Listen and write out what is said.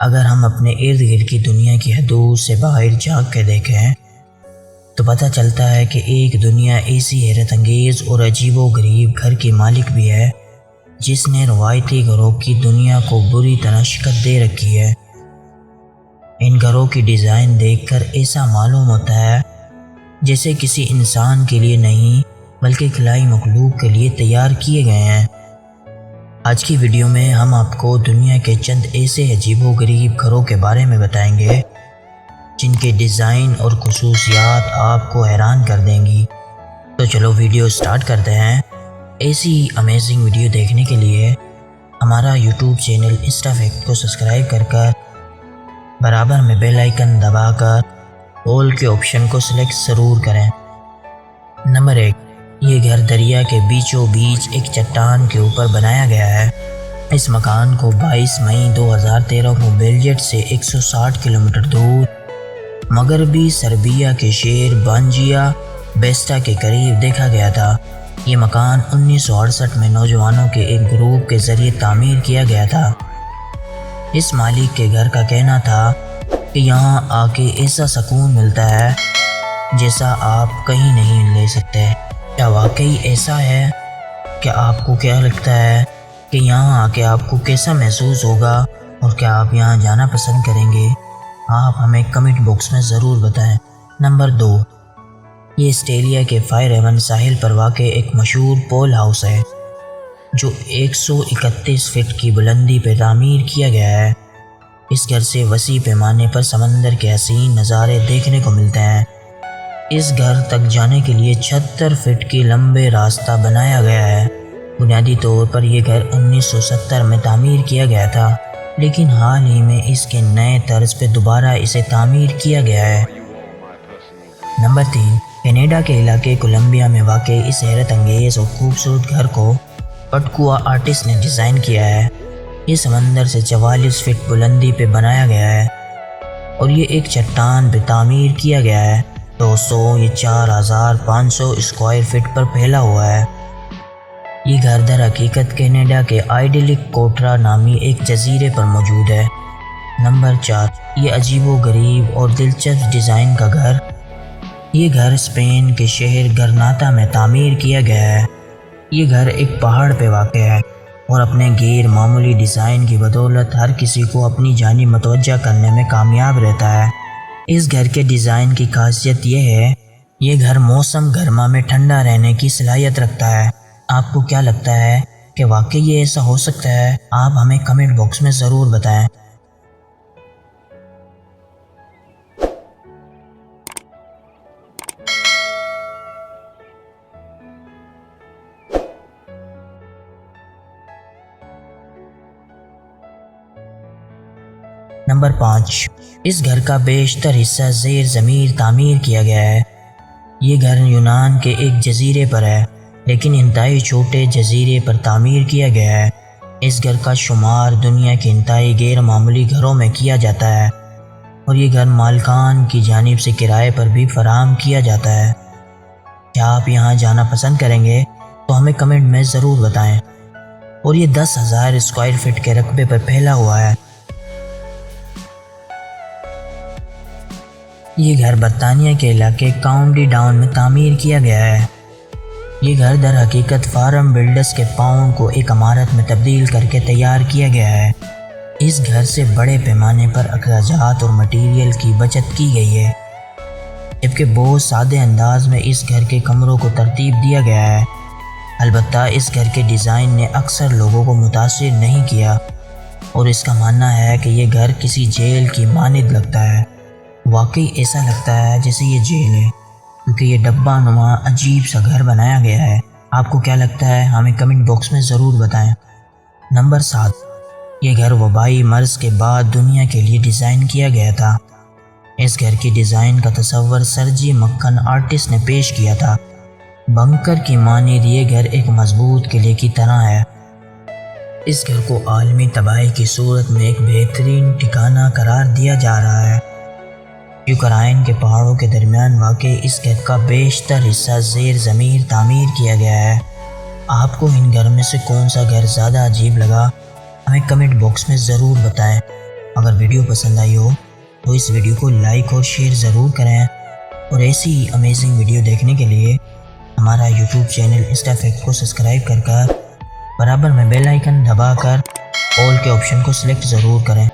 اگر ہم اپنے ارد گرد کی دنیا کی حدود سے باہر جھانک کے دیکھیں تو پتہ چلتا ہے کہ ایک دنیا ایسی حیرت انگیز اور عجیب و غریب گھر کی مالک بھی ہے جس نے روایتی گھروں کی دنیا کو بری طرح شکست دے رکھی ہے۔ ان گھروں کی ڈیزائن دیکھ کر ایسا معلوم ہوتا ہے جیسے کسی انسان کے لیے نہیں بلکہ خلائی مخلوق کے لیے تیار کیے گئے ہیں۔ آج کی ویڈیو میں ہم آپ کو دنیا کے چند ایسے عجیب و غریب گھروں کے بارے میں بتائیں گے جن کے ڈیزائن اور خصوصیات آپ کو حیران کر دیں گی۔ تو چلو ویڈیو سٹارٹ کرتے ہیں۔ ایسی امیزنگ ویڈیو دیکھنے کے لیے ہمارا یوٹیوب چینل انسٹا فیکٹ کو سبسکرائب کر برابر میں بیل آئیکن دبا کر آل کے آپشن کو سلیکٹ ضرور کریں۔ نمبر 1، یہ گھر دریا کے بیچوں بیچ ایک چٹان کے اوپر بنایا گیا ہے۔ اس مکان کو 22 مئی 2013 کو بیلجیٹ سے 160 کلومیٹر دور مغربی سربیا کے شہر بانجیا بیسٹا کے قریب دیکھا گیا تھا۔ یہ مکان 1968 میں نوجوانوں کے ایک گروپ کے ذریعے تعمیر کیا گیا تھا۔ اس مالک کے گھر کا کہنا تھا کہ یہاں آ کے ایسا سکون ملتا ہے جیسا آپ کہیں نہیں لے سکتے۔ کیا واقعی ایسا ہے؟ کہ آپ کو کیا لگتا ہے کہ یہاں آ کے آپ کو کیسا محسوس ہوگا اور کیا آپ یہاں جانا پسند کریں گے؟ آپ ہمیں کمنٹ باکس میں ضرور بتائیں۔ نمبر 2، یہ آسٹریلیا کے فائر ہیون ساحل پر واقع ایک مشہور پول ہاؤس ہے جو 131 فٹ کی بلندی پہ تعمیر کیا گیا ہے۔ اس گھر سے وسیع پیمانے پر سمندر کے حسین نظارے دیکھنے کو ملتے ہیں۔ اس گھر تک جانے کے لیے 76 فٹ کی لمبے راستہ بنایا گیا ہے۔ بنیادی طور پر یہ گھر 1970 میں تعمیر کیا گیا تھا، لیکن حال ہی میں اس کے نئے طرز پہ دوبارہ اسے تعمیر کیا گیا ہے۔ نمبر 3، کینیڈا کے علاقے کولمبیا میں واقع اس حیرت انگیز اور خوبصورت گھر کو پٹکوا آرٹسٹ نے ڈیزائن کیا ہے۔ یہ سمندر سے 44 فٹ بلندی پہ بنایا گیا ہے اور یہ ایک چٹان پہ تعمیر کیا گیا ہے۔ دوستو، یہ 4500 اسکوائر فٹ پر پھیلا ہوا ہے۔ یہ گھر در حقیقت کینیڈا کے آئیڈیلک کوٹرا نامی ایک جزیرے پر موجود ہے۔ نمبر 4، یہ عجیب و غریب اور دلچسپ ڈیزائن کا گھر۔ یہ گھر اسپین کے شہر گرناتا میں تعمیر کیا گیا ہے۔ یہ گھر ایک پہاڑ پہ واقع ہے اور اپنے غیر معمولی ڈیزائن کی بدولت ہر کسی کو اپنی جانب متوجہ کرنے میں کامیاب رہتا ہے۔ اس گھر کے ڈیزائن کی خاصیت یہ ہے، یہ گھر موسم گرما میں ٹھنڈا رہنے کی صلاحیت رکھتا ہے۔ آپ کو کیا لگتا ہے کہ واقعی یہ ایسا ہو سکتا ہے؟ آپ ہمیں کمنٹ باکس میں ضرور بتائیں۔ نمبر 5، اس گھر کا بیشتر حصہ زیر زمین تعمیر کیا گیا ہے۔ یہ گھر یونان کے ایک جزیرے پر ہے، لیکن انتہائی چھوٹے جزیرے پر تعمیر کیا گیا ہے۔ اس گھر کا شمار دنیا کے انتہائی غیر معمولی گھروں میں کیا جاتا ہے اور یہ گھر مالکان کی جانب سے کرائے پر بھی فراہم کیا جاتا ہے۔ کیا آپ یہاں جانا پسند کریں گے؟ تو ہمیں کمنٹ میں ضرور بتائیں۔ اور یہ 10,000 اسکوائر فٹ کے رقبے پر پھیلا ہوا ہے۔ یہ گھر برطانیہ کے علاقے کاؤنٹی ڈاؤن میں تعمیر کیا گیا ہے۔ یہ گھر در حقیقت فارم بلڈرز کے پاؤنڈ کو ایک عمارت میں تبدیل کر کے تیار کیا گیا ہے۔ اس گھر سے بڑے پیمانے پر اخراجات اور مٹیریل کی بچت کی گئی ہے، جبکہ بہت سادے انداز میں اس گھر کے کمروں کو ترتیب دیا گیا ہے۔ البتہ اس گھر کے ڈیزائن نے اکثر لوگوں کو متاثر نہیں کیا اور اس کا ماننا ہے کہ یہ گھر کسی جیل کی مانند لگتا ہے۔ واقعی ایسا لگتا ہے جیسے یہ جیل ہے، کیونکہ یہ ڈبہ نما عجیب سا گھر بنایا گیا ہے۔ آپ کو کیا لگتا ہے؟ ہمیں کمنٹ باکس میں ضرور بتائیں۔ نمبر 7، یہ گھر وبائی مرض کے بعد دنیا کے لیے ڈیزائن کیا گیا تھا۔ اس گھر کی ڈیزائن کا تصور سرجی مکن آرٹسٹ نے پیش کیا تھا۔ بنکر کی مانند یہ گھر ایک مضبوط قلعے کی طرح ہے۔ اس گھر کو عالمی تباہی کی صورت میں ایک بہترین ٹھکانہ قرار دیا جا رہا ہے۔ یوکرائن کے پہاڑوں کے درمیان واقع اس گھر کا بیشتر حصہ زیر زمین تعمیر کیا گیا ہے۔ آپ کو ان گھر میں سے کون سا گھر زیادہ عجیب لگا؟ ہمیں کمنٹ باکس میں ضرور بتائیں۔ اگر ویڈیو پسند آئی ہو تو اس ویڈیو کو لائک اور شیئر ضرور کریں، اور ایسی ہی امیزنگ ویڈیو دیکھنے کے لیے ہمارا یوٹیوب چینل انسٹا فیکٹ کو سبسکرائب کر برابر میں بیل آئیکن دبا کر آل کے آپشن کو سلیکٹ ضرور کریں۔